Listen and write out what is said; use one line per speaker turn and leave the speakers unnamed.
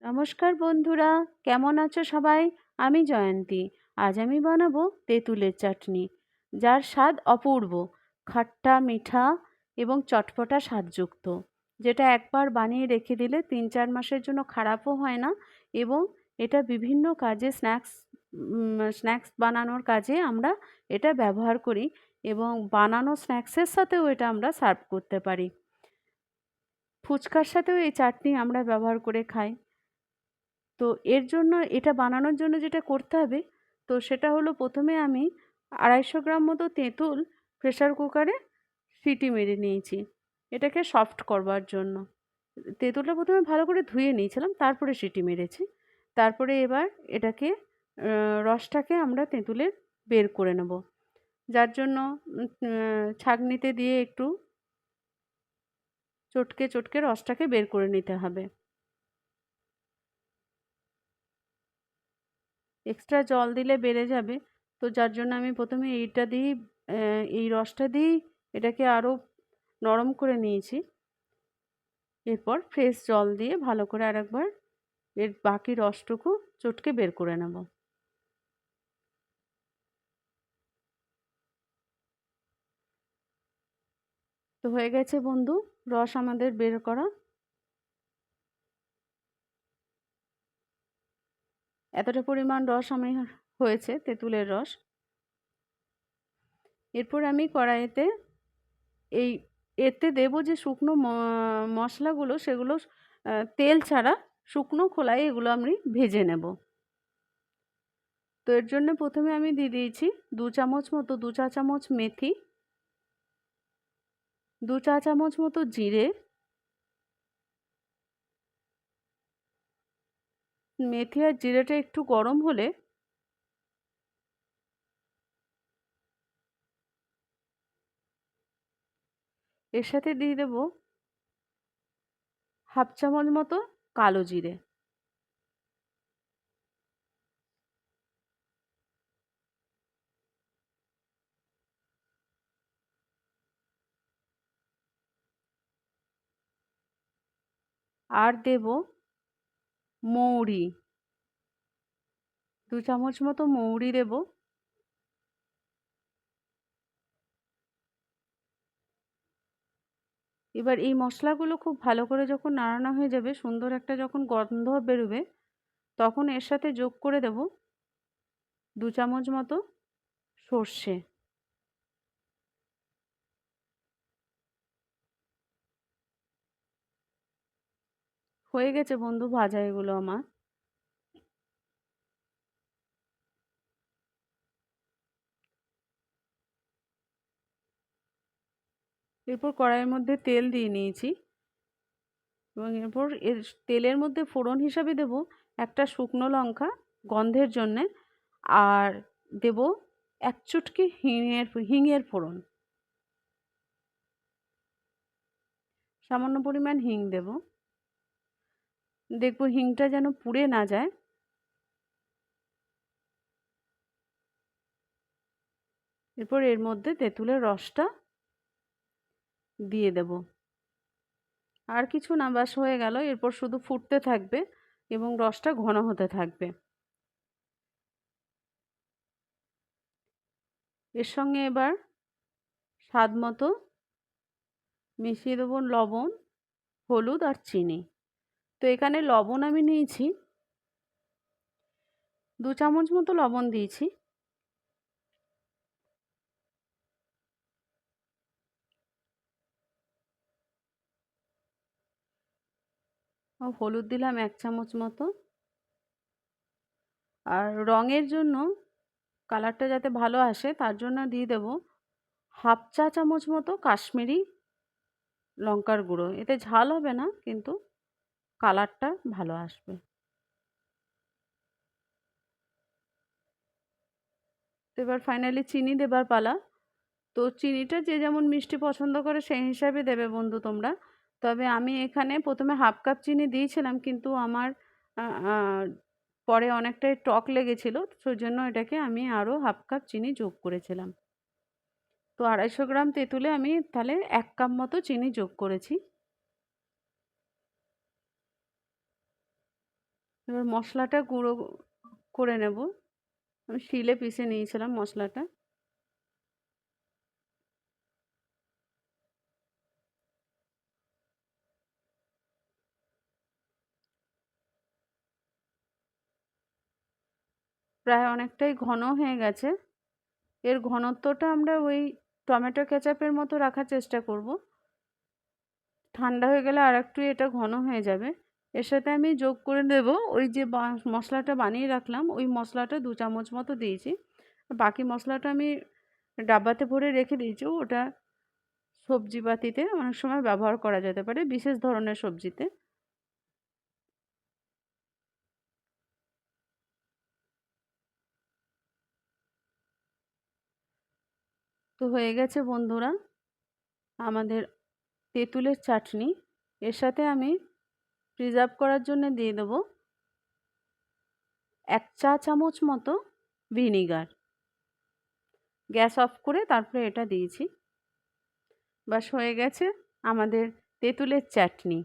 নমস্কার বন্ধুরা, কেমন আছো সবাই? আমি জয়ন্তী। আজ আমি বানাবো তেঁতুলের চাটনি, যার স্বাদ অপূর্ব, খাট্টা মিঠা এবং চটপটা স্বাদযুক্ত, যেটা একবার বানিয়ে রেখে দিলে ৩-৪ মাসের জন্য খারাপও হয় না। এবং এটা বিভিন্ন কাজে স্ন্যাক্স বানানোর কাজে আমরা এটা ব্যবহার করি, এবং বানানো স্ন্যাক্সের সাথেও এটা আমরা সার্ভ করতে পারি। ফুচকার সাথেও এই চাটনি আমরা ব্যবহার করে খাই। তো এর জন্য, এটা বানানোর জন্য যেটা করতে হবে, তো সেটা হলো, প্রথমে আমি ২৫০ গ্রাম মতো তেঁতুল প্রেসার কুকারে সিটি মেরে নিয়েছি, এটাকে সফট করবার জন্য। তেঁতুলটা প্রথমে ভালো করে ধুয়ে নিয়েছিলাম, তারপরে সিটি মেরেছি। তারপরে এবার এটাকে রসটাকে আমরা তেঁতুলের বের করে নেব, যার জন্য ছাঁকনিতে দিয়ে একটু চটকে চটকে রসটাকে বের করে নিতে হবে। এক্সট্রা জল দিলে বেড়ে যাবে, তো যার জন্য আমি প্রথমে এইটা দিয়েই, এই রসটা দিয়েই এটাকে আরও নরম করে নিয়েছি। এরপর ফ্রেশ জল দিয়ে ভালো করে আরেকবার এর বাকি রসটুকু চটকে বের করে নেব। তো হয়ে গেছে বন্ধু, রস আমাদের বের করা। এতটা পরিমাণ রস হয়েছে তেঁতুলের রস। এরপর আমি কড়াইতে এই এতে দেবো যে শুকনো মশলাগুলো, সেগুলো তেল ছাড়া শুকনো খোলায় এগুলো আমি ভেজে নেব। তো এর জন্য প্রথমে আমি দিয়ে দিয়েছি 2 চা চামচ মেথি, 2 চা চামচ মতো জিরে। মেথি আর জিরেটা একটু গরম হলে এর সাথে দিয়ে দেব হাফ চামচ মতো কালো জিরে। আর দেব মৌরি, 2 চামচ মতো মৌরি দেব। এবার এই মশলাগুলো খুব ভালো করে যখন নাড়ানো হয়ে যাবে, সুন্দর একটা যখন গন্ধ বেরোবে, তখন এর সাথে যোগ করে দেব 2 চামচ মতো সর্ষে। হয়ে গেছে বন্ধু ভাজা এগুলো আমার। এরপর কড়াইয়ের মধ্যে তেল দিয়ে নিয়েছি, এবং এরপর এর তেলের মধ্যে ফোড়ন হিসাবে দেব একটা শুকনো লঙ্কা গন্ধের জন্যে, আর দেব এক চুটকি হিঙের ফোড়ন, সামান্য পরিমাণ হিং দেব। দেখব হিংটা যেন পুড়ে না যায়। এরপর এর মধ্যে তেঁতুলের রসটা দিয়ে দেব। আর কিছু না, বাস হয়ে গেল। এরপর শুধু ফুটতে থাকবে এবং রসটা ঘন হতে থাকবে। এর সঙ্গে এবার স্বাদ মতো মিশিয়ে দেবো লবণ, হলুদ আর চিনি। তো এখানে লবণ আমি নিয়েছি 2 চামচ মতো লবণ দিয়েছি। হলুদ দিলাম 1 চামচ মতো। আর রঙের জন্য, কালারটা যাতে ভালো আসে, তার জন্য দিয়ে দেব হাফ চা চামচ মতো কাশ্মীরি লঙ্কার গুঁড়ো। এতে ঝাল হবে না, কিন্তু কালারটা ভালো আসবে। তো এবার ফাইনালি চিনি দেবার পালা। তো চিনিটা যে যেমন মিষ্টি পছন্দ করে সেই হিসাবে দেবে বন্ধু তোমরা। তবে আমি এখানে প্রথমে হাফ কাপ চিনি দিয়েছিলাম, কিন্তু আমার পরে অনেকটাই টক লেগেছিল, সেই জন্য এটাকে আমি আরও হাফ কাপ চিনি যোগ করেছিলাম। তো ২৫০ গ্রাম তেঁতুলে আমি তাহলে 1 কাপ মতো চিনি যোগ করেছি। এবার মশলাটা গুঁড়ো করে নেব। আমি শিলে পিষে নিয়েছিলাম মশলাটা। প্রায় অনেকটাই ঘন হয়ে গেছে। এর ঘনত্বটা আমরা ওই টমেটো কেচাপের মতো রাখার চেষ্টা করব। ঠান্ডা হয়ে গেলে আরেকটু এটা ঘন হয়ে যাবে। এর সাথে আমি যোগ করে দেব ওই যে মশলাটা বানিয়ে রাখলাম, ওই মশলাটা 2 চামচ মতো দিয়েছি। বাকি মশলাটা আমি ডাব্বাতে ভরে রেখে দিয়েছি। ওটা সবজিপাতিতে অনেক সময় ব্যবহার করা যেতে পারে, বিশেষ ধরনের সবজিতে। তো হয়ে গেছে বন্ধুরা আমাদের তেঁতুলের চাটনি। এর সাথে আমি প্রিজার্ভ করার জন্য দিয়ে দেবো 1 চা চামচ মতো ভিনিগার। গ্যাস অফ করে তারপরে এটা দিয়েছি। ব্যাস হয়ে গেছে আমাদের তেঁতুলের চাটনি।